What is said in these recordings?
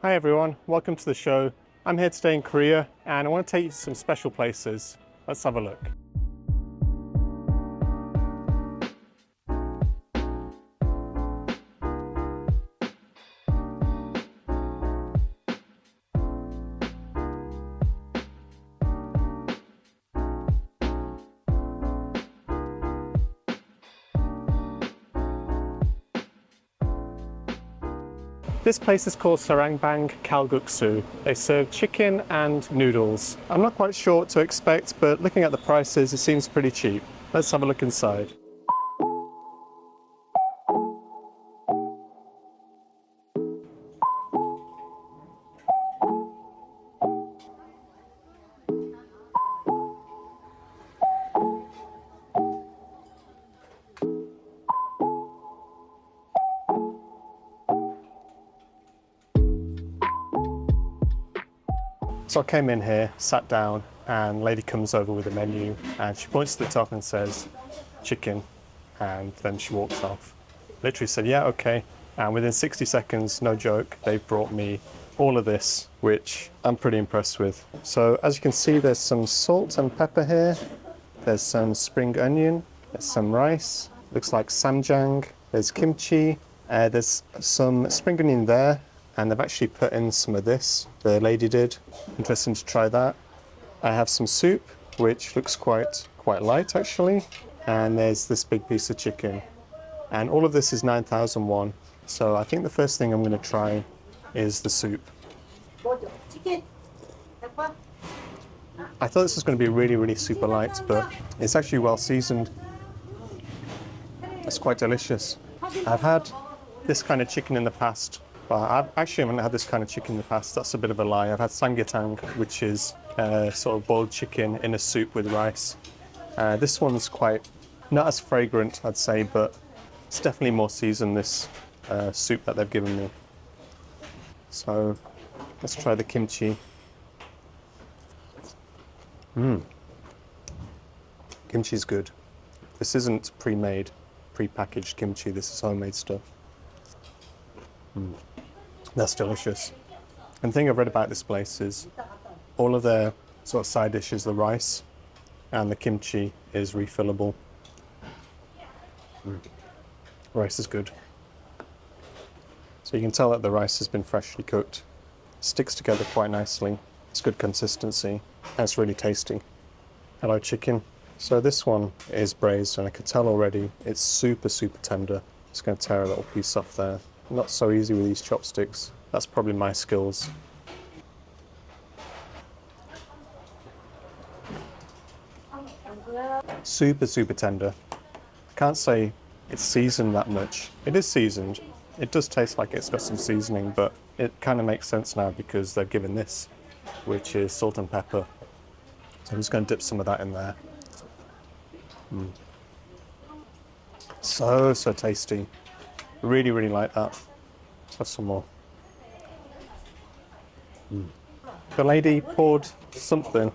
Hi everyone, welcome to the show. I'm here today in Korea and I want to take you to some special places. Let's have a look. This place is called Sarangbang Kalguksu. They serve chicken and noodles. I'm not quite sure what to expect, but looking at the prices, it seems pretty cheap. Let's have a look inside. So I came in here, sat down, and a lady comes over with a menu and she points to the top and says, chicken, and then she walks off. Literally said, yeah, okay. And within 60 seconds, no joke, they've brought me all of this, which I'm pretty impressed with. So as you can see, there's some salt and pepper here. There's some spring onion, there's some rice, looks like samjang, there's kimchi, there's some spring onion there. And they've actually put in some of this, the lady did. Interesting to try that. I have some soup, which looks quite light actually. And there's this big piece of chicken. And all of this is 9,000 won. So I think the first thing I'm going to try is the soup. I thought this was going to be really super light, but it's actually well seasoned. It's quite delicious. I've had this kind of chicken in the past. But I actually haven't had this kind of chicken in the past. That's a bit of a lie. I've had samgyetang, which is sort of boiled chicken in a soup with rice. This one's quite, not as fragrant, I'd say, but it's definitely more seasoned, this soup that they've given me. So let's try the kimchi. Kimchi's good. This isn't pre-made, pre-packaged kimchi. This is homemade stuff. That's delicious. And the thing I've read about this place is all of their sort of side dishes, the rice and the kimchi is refillable. Rice is good. So you can tell that the rice has been freshly cooked. It sticks together quite nicely. It's good consistency and it's really tasty. Hello chicken. So this one is braised and I can tell already it's super tender. Just going to tear a little piece off there. Not so easy with these chopsticks. That's probably my skills. Super tender. I can't say it's seasoned that much. It is seasoned. It does taste like it's got some seasoning, but it kind of makes sense now because they've given this, which is salt and pepper. So I'm just going to dip some of that in there. So tasty. Really like that. Let's have some more. The lady poured something,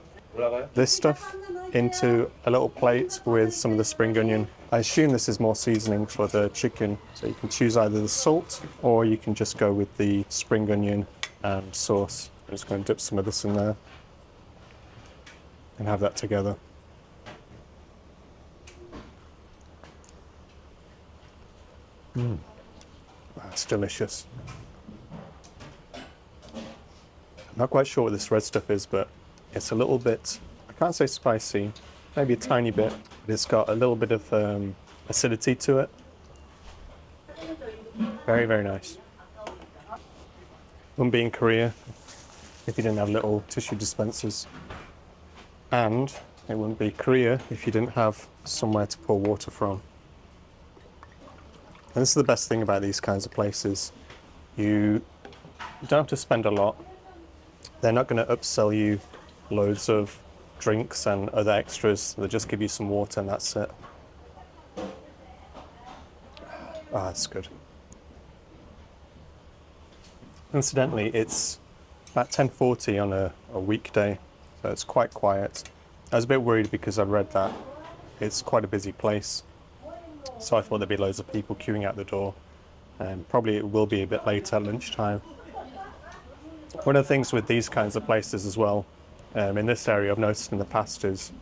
this stuff, into a little plate with some of the spring onion. I assume this is more seasoning for the chicken, so you can choose either the salt or you can just go with the spring onion and sauce. I'm just going to dip some of this in there and have that together. That's delicious. I'm not quite sure what this red stuff is, but it's a little bit, I can't say spicy, maybe a tiny bit, but it's got a little bit of acidity to it. Very nice. Wouldn't be in Korea if you didn't have little tissue dispensers. And it wouldn't be Korea if you didn't have somewhere to pour water from. And this is the best thing about these kinds of places. You don't have to spend a lot. They're not going to upsell you loads of drinks and other extras. They'll just give you some water and that's it. That's good. Incidentally, it's about 10:40 on a weekday, so it's quite quiet. I was a bit worried because I read that it's quite a busy place. So I thought there'd be loads of people queuing out the door, and probably it will be a bit late at lunchtime. One of the things with these kinds of places as well, in this area I've noticed in the past, is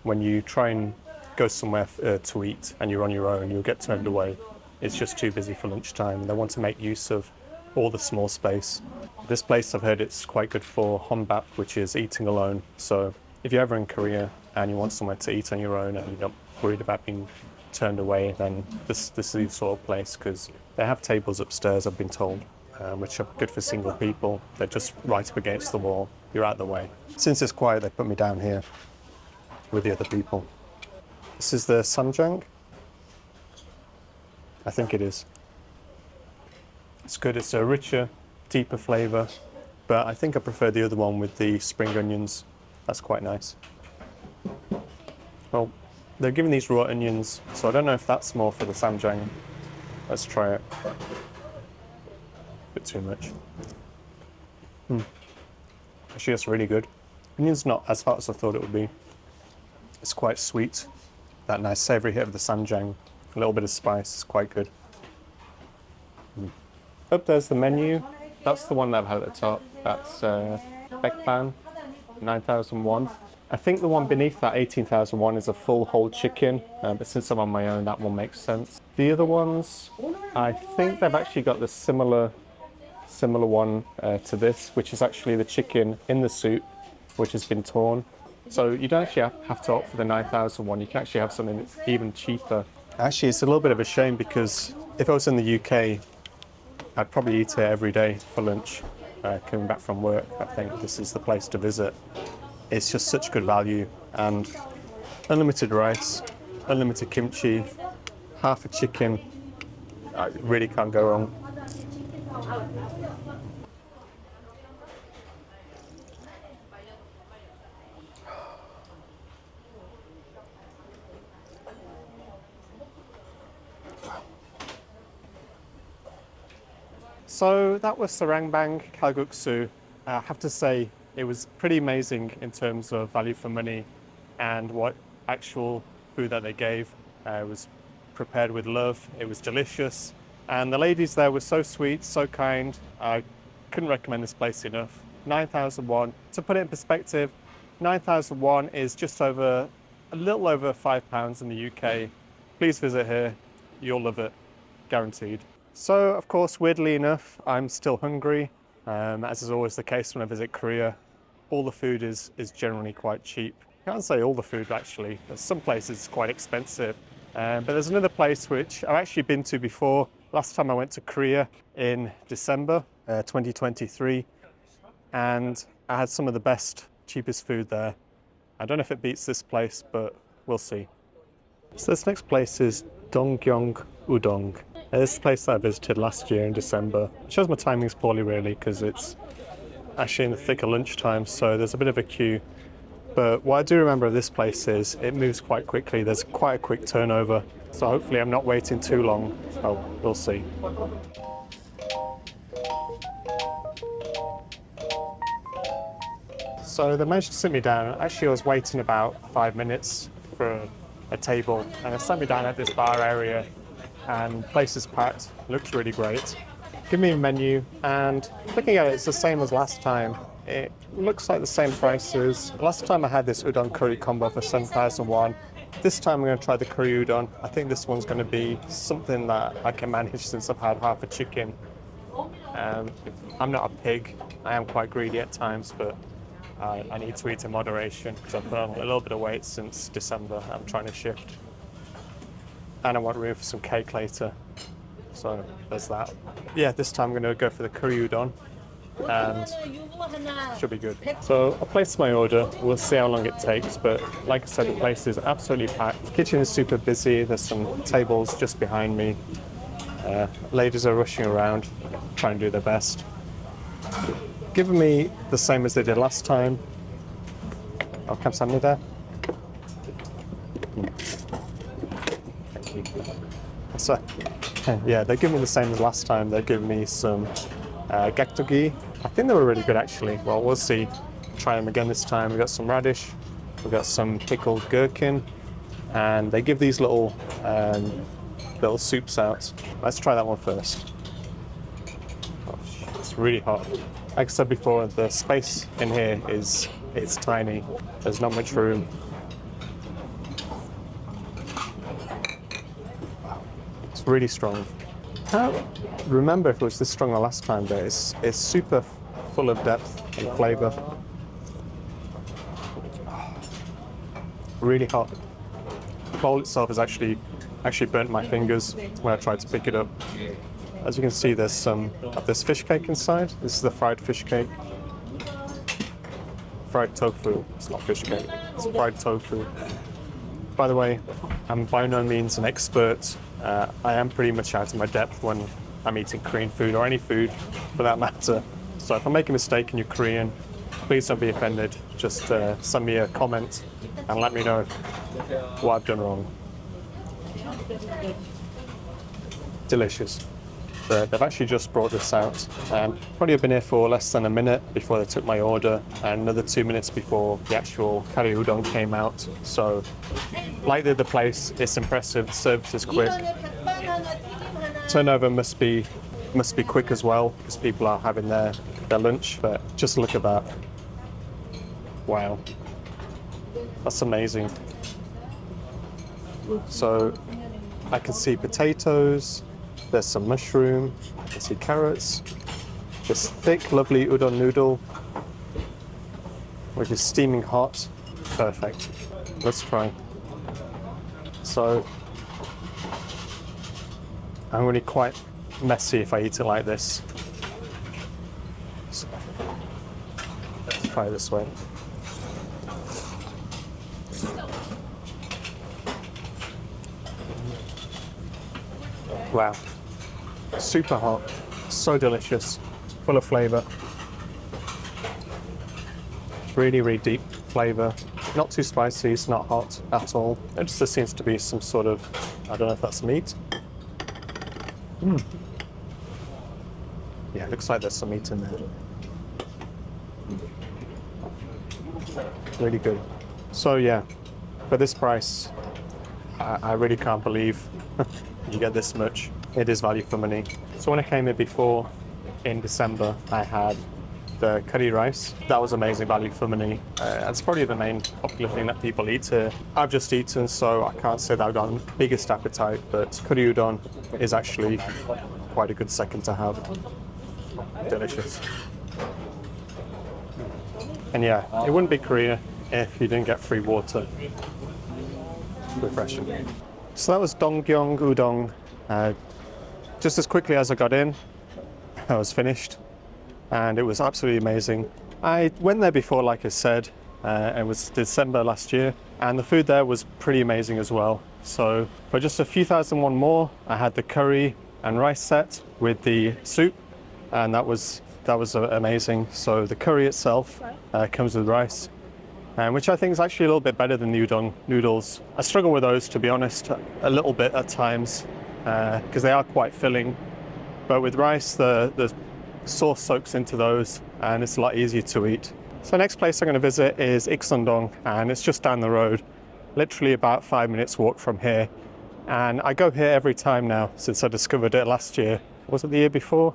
when you try and go somewhere to eat and you're on your own, you'll get turned away. It's just too busy for lunchtime. They want to make use of all the small space. This place, I've heard it's quite good for honbap, which is eating alone. So if you're ever in Korea and you want somewhere to eat on your own and you're not worried about being turned away, then this is the sort of place, because they have tables upstairs, I've been told, which are good for single people. They're just right up against the wall. You're out of the way. Since it's quiet, they put me down here with the other people. This is the samjang. I think it is. It's good. It's a richer, deeper flavour, but I think I prefer the other one with the spring onions. That's quite nice. Well, they're giving these raw onions, so I don't know if that's more for the samjang. Let's try it. Bit too much. Actually, that's really good. Onion's not as hot as I thought it would be. It's quite sweet. That nice savoury hit of the samjang. A little bit of spice. It's quite good. Up there's the menu. That's the one that I've had at the top. That's Baekpan, 9,001. I think the one beneath that, 18,001, is a full whole chicken, but since I'm on my own, that one makes sense. The other ones, I think they've actually got the similar one to this, which is actually the chicken in the soup, which has been torn. So you don't actually have to opt for the 9,001. You can actually have something that's even cheaper. Actually, it's a little bit of a shame, because if I was in the UK, I'd probably eat it every day for lunch. Coming back from work, I think this is the place to visit. It's just such good value, and unlimited rice, unlimited kimchi, half a chicken. I really can't go wrong. So that was Sarangbang Kalguksu. I have to say, it was pretty amazing in terms of value for money and what actual food that they gave. It was prepared with love. It was delicious. And the ladies there were so sweet, so kind. I couldn't recommend this place enough. 9,001. To put it in perspective, 9,001 is just over, a little over £5 in the UK. Please visit here. You'll love it. Guaranteed. So, of course, weirdly enough, I'm still hungry. As is always the case when I visit Korea, all the food is generally quite cheap. I can't say all the food, actually. Some places it's quite expensive. But there's another place which I've actually been to before. Last time I went to Korea in December 2023, and I had some of the best, cheapest food there. I don't know if it beats this place, but we'll see. So this next place is Dongkyong Udon. This is a place that I visited last year in December. It shows my timing's poorly, really, because it's actually in the thick of lunchtime, so there's a bit of a queue. But what I do remember of this place is it moves quite quickly. There's quite a quick turnover, so hopefully I'm not waiting too long. So we'll see. So they managed to sit me down. Actually, I was waiting about 5 minutes for a table, and they sat me down at this bar area, and the place is packed. Looks really great. Give me a menu, and looking at it, it's the same as last time. It looks like the same prices. Last time I had this udon curry combo for 7,001. This time I'm going to try the curry udon. I think this one's going to be something that I can manage since I've had half a chicken. I'm not a pig. I am quite greedy at times, but I need to eat in moderation because I've put on a little bit of weight since December. I'm trying to shift. And I want room for some cake later. So there's that. Yeah, this time I'm going to go for the curry udon, and should be good. So I placed my order. We'll see how long it takes, but like I said, the place is absolutely packed. The kitchen is super busy. There's some tables just behind me. Ladies are rushing around, trying to do their best. Giving me the same as they did last time. Oh, 감사합니다. Thank you. So, yeah, they're giving me the same as last time. They're giving me some gaktogi. I think they were really good, actually. Well, we'll see. Try them again this time. We've got some radish. We've got some pickled gherkin. And they give these little soups out. Let's try that one first. Oh, it's It's really hot. Like I said before, the space in here it's tiny. There's not much room. It's really strong. I can't remember if it was this strong the last time, but it's super full of depth and flavour. Really hot. The bowl itself has actually burnt my fingers when I tried to pick it up. As you can see, there's some of this fish cake inside. This is the fried fish cake. Fried tofu. It's not fish cake, it's fried tofu. By the way, I'm by no means an expert. I am pretty much out of my depth when I'm eating Korean food, or any food for that matter. So if I make a mistake and you're Korean, please don't be offended. Just send me a comment and let me know what I've done wrong. Delicious. They've actually just brought this out. Probably been here for less than a minute before they took my order, and another 2 minutes before the actual curry udon came out. So, like the other place, it's impressive. The service is quick. Turnover must be quick as well, because people are having their lunch. But just look at that. Wow, that's amazing. So, I can see potatoes. There's some mushroom, I can see carrots, this thick, lovely udon noodle, which is steaming hot. Perfect. Let's try. So, I'm really quite messy if I eat it like this. So, let's try it this way. Wow. Super hot, so delicious, full of flavour. Really, really deep flavour. Not too spicy, it's not hot at all. It just seems to be some sort of, I don't know if that's meat. Yeah, it looks like there's some meat in there. Really good. So yeah, for this price, I really can't believe you get this much. It is value for money. So when I came here before in December, I had the curry rice. That was amazing value for money. It's probably the main popular thing that people eat here. I've just eaten, so I can't say that I've got the biggest appetite, but curry udon is actually quite a good second to have. Delicious. And yeah, it wouldn't be Korea if you didn't get free water. Refreshing. So that was Dongkyong Udon. Just as quickly as I got in, I was finished, and it was absolutely amazing. I went there before, like I said, it was December last year, and the food there was pretty amazing as well. So for just a few thousand won more, I had the curry and rice set with the soup, and that was amazing. So the curry itself comes with rice, which I think is actually a little bit better than the udon noodles. I struggle with those, to be honest, a little bit at times, because they are quite filling. But with rice, the sauce soaks into those, and it's a lot easier to eat. So next place I'm going to visit is Ikseondong, and it's just down the road, literally about 5 minutes walk from here. And I go here every time now since I discovered it last year. Was it the year before?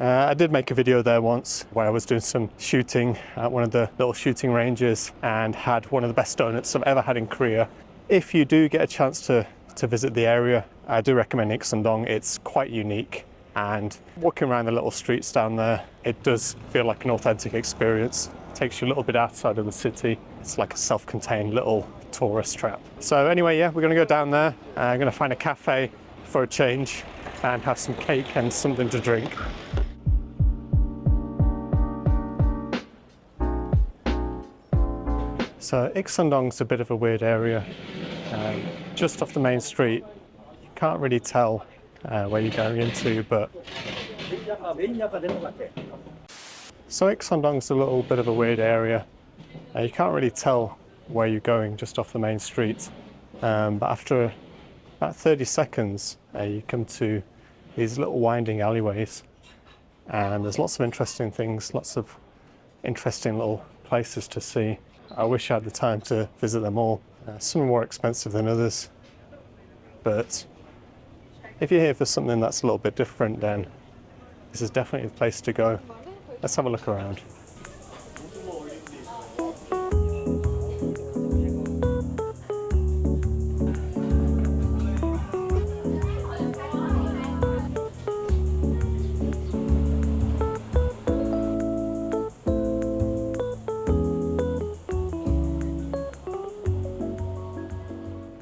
I did make a video there once where I was doing some shooting at one of the little shooting ranges and had one of the best donuts I've ever had in Korea. If you do get a chance to visit the area, I do recommend Ikseondong. It's quite unique, and walking around the little streets down there, it does feel like an authentic experience. It takes you a little bit outside of the city. It's like a self-contained little tourist trap. So anyway, yeah, we're going to go down there. I'm going to find a cafe for a change and have some cake and something to drink. So Ikseondong's a bit of a weird area. Just off the main street, you can't really tell where you're going into, but so Ikseondong's a little bit of a weird area. You can't really tell where you're going just off the main street, but after about 30 seconds you come to these little winding alleyways, and there's lots of interesting things, lots of interesting little places to see. I wish I had the time to visit them all. Some are more expensive than others, but if you're here for something that's a little bit different, then this is definitely the place to go. Let's have a look around.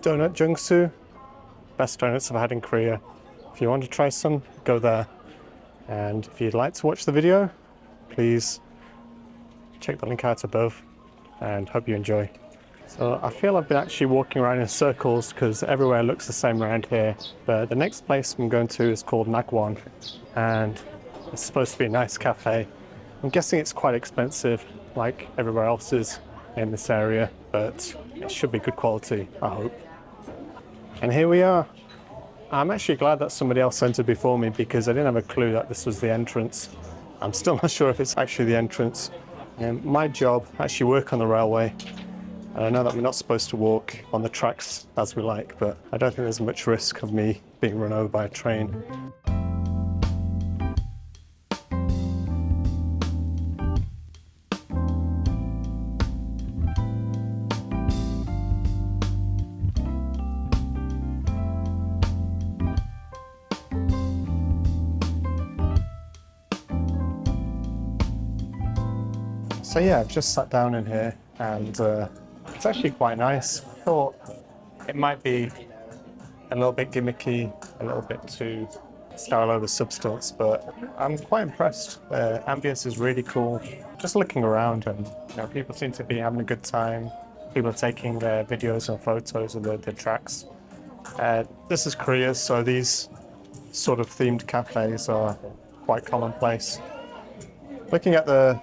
Donut Jungsu, best donuts I've had in Korea. If you want to try some, go there. And if you'd like to watch the video, please check the link out above and hope you enjoy. So I feel I've been actually walking around in circles because everywhere looks the same around here. But the next place I'm going to is called Nakwon, and it's supposed to be a nice cafe. I'm guessing it's quite expensive, like everywhere else is in this area, but it should be good quality, I hope. And here we are. I'm actually glad that somebody else entered before me because I didn't have a clue that this was the entrance. I'm still not sure if it's actually the entrance. My job, I actually work on the railway. And I know that we're not supposed to walk on the tracks as we like, but I don't think there's much risk of me being run over by a train. So yeah, I've just sat down in here and it's actually quite nice. I thought it might be a little bit gimmicky, a little bit too style over substance, but I'm quite impressed. The ambience is really cool. Just looking around and people seem to be having a good time. People are taking their videos and photos of the tracks. This is Korea, so these sort of themed cafes are quite commonplace. Looking at the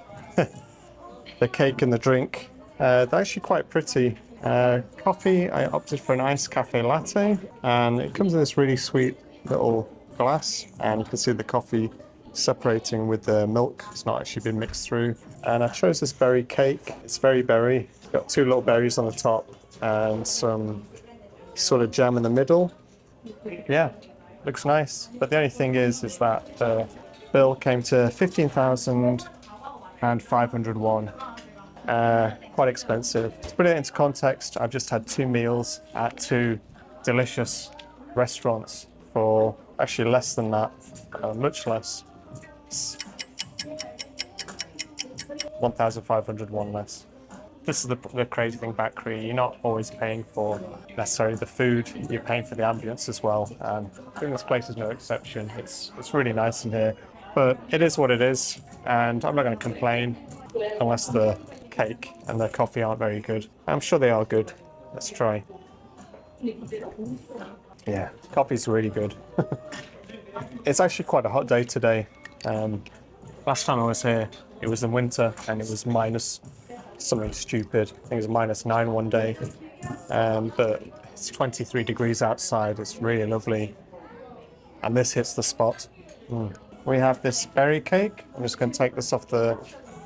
cake and the drink, they're actually quite pretty. Coffee, I opted for an iced cafe latte, and it comes in this really sweet little glass, and you can see the coffee separating with the milk. It's not actually been mixed through. And I chose this berry cake. It's very berry. It's got two little berries on the top and some sort of jam in the middle. Yeah, looks nice. But the only thing is that the bill came to 15,500 won. Quite expensive. To put it into context, I've just had 2 meals at 2 delicious restaurants for actually less than that, much less. 1,500 won less. This is the crazy thing about Korea. You're not always paying for necessarily the food, you're paying for the ambience as well. And I think this place is no exception. It's really nice in here, but it is what it is, and I'm not going to complain unless the cake and the coffee aren't very good. I'm sure they are good. Let's try. Yeah, coffee's really good. It's actually quite a hot day today. Last time I was here, it was in winter and it was minus something stupid. I think it was -9 one day. But it's 23 degrees outside. It's really lovely. And this hits the spot. We have this berry cake. I'm just going to take this off the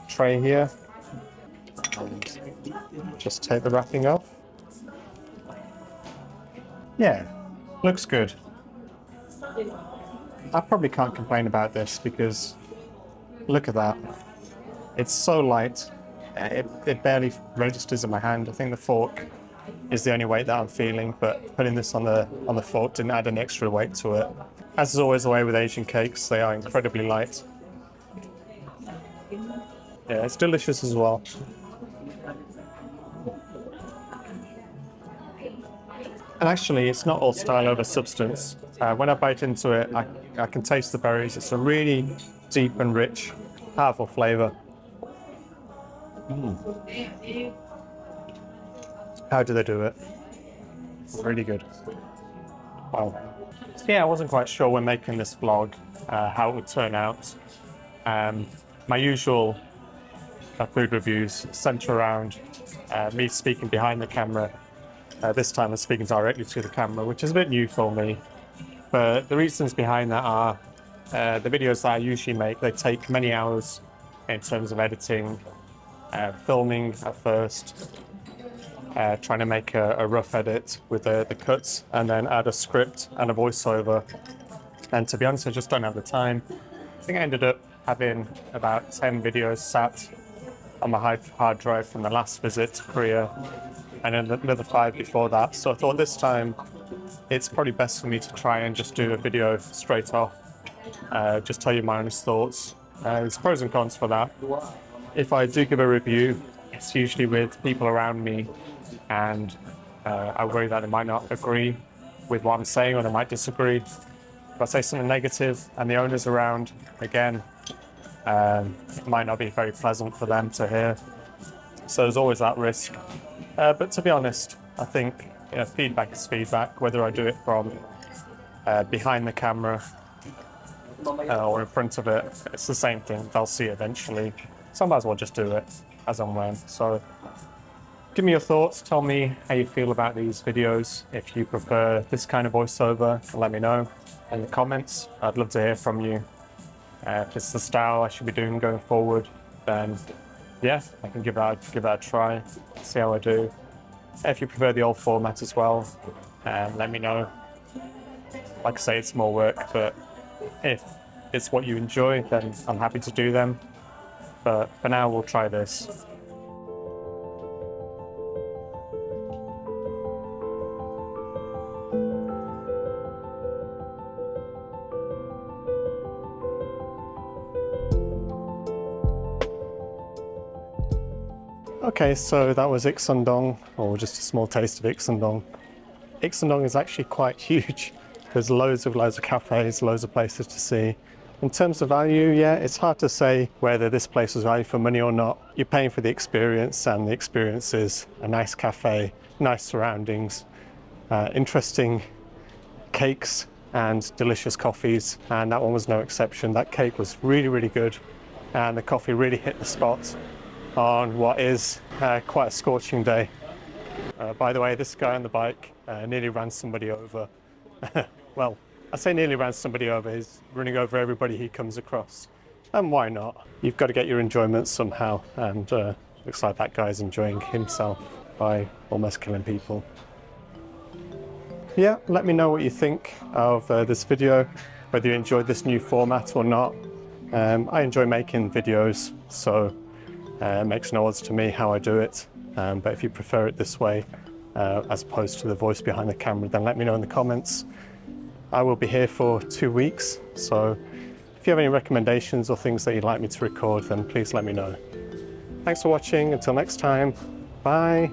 tray here. And just take the wrapping off. Yeah, looks good. I probably can't complain about this because look at that. It's so light. It barely registers in my hand. I think the fork is the only weight that I'm feeling, but putting this on the fork didn't add any extra weight to it. As is always the way with Asian cakes, they are incredibly light. Yeah, it's delicious as well. And actually, it's not all style over substance. When I bite into it, I can taste the berries. It's a really deep and rich, powerful flavour. How do they do it? Really good. Wow. Yeah, I wasn't quite sure when making this vlog how it would turn out. My usual food reviews centre around me speaking behind the camera. This time I'm speaking directly to the camera, which is a bit new for me. But the reasons behind that are the videos that I usually make, they take many hours in terms of editing, filming at first, trying to make a rough edit with the cuts, and then add a script and a voiceover. And to be honest, I just don't have the time. think I ended up having about 10 videos sat on my hard drive from the last visit to Korea, and then another 5 before that. So I thought this time it's probably best for me to try and just do a video straight off, just tell you my honest thoughts. There's pros and cons for that. If I do give a review, it's usually with people around me, and I worry that they might not agree with what I'm saying, or they might disagree. If I say something negative and the owner's around, again, it might not be very pleasant for them to hear. So there's always that risk. But to be honest, I think feedback is feedback, whether I do it from behind the camera or in front of it, it's the same thing. They'll see it eventually. So I might as well just do it as and when. So give me your thoughts. Tell me how you feel about these videos. If you prefer this kind of voiceover, let me know in the comments. I'd love to hear from you. If it's the style I should be doing going forward, then yeah, I can give that a try, see how I do. If you prefer the old format as well, let me know. Like I say, it's more work, but if it's what you enjoy, then I'm happy to do them. But for now, we'll try this. Okay, so that was Ikseondong, or just a small taste of Ikseondong. Ikseondong is actually quite huge. There's loads of cafes, loads of places to see. In terms of value, yeah, it's hard to say whether this place was value for money or not. You're paying for the experience, and the experience is a nice cafe, nice surroundings, interesting cakes and delicious coffees, and that one was no exception. That cake was really, really good, and the coffee really hit the spot on what is quite a scorching day. By the way, this guy on the bike nearly ran somebody over. Well, I say nearly ran somebody over, he's running over everybody he comes across. And why not? You've got to get your enjoyment somehow, and looks like that guy's enjoying himself by almost killing people. Yeah, let me know what you think of this video, whether you enjoyed this new format or not. I enjoy making videos, so it makes no odds to me how I do it. But if you prefer it this way, as opposed to the voice behind the camera, then let me know in the comments. I will be here for 2 weeks, so if you have any recommendations or things that you'd like me to record, then please let me know. Thanks for watching. Until next time, bye.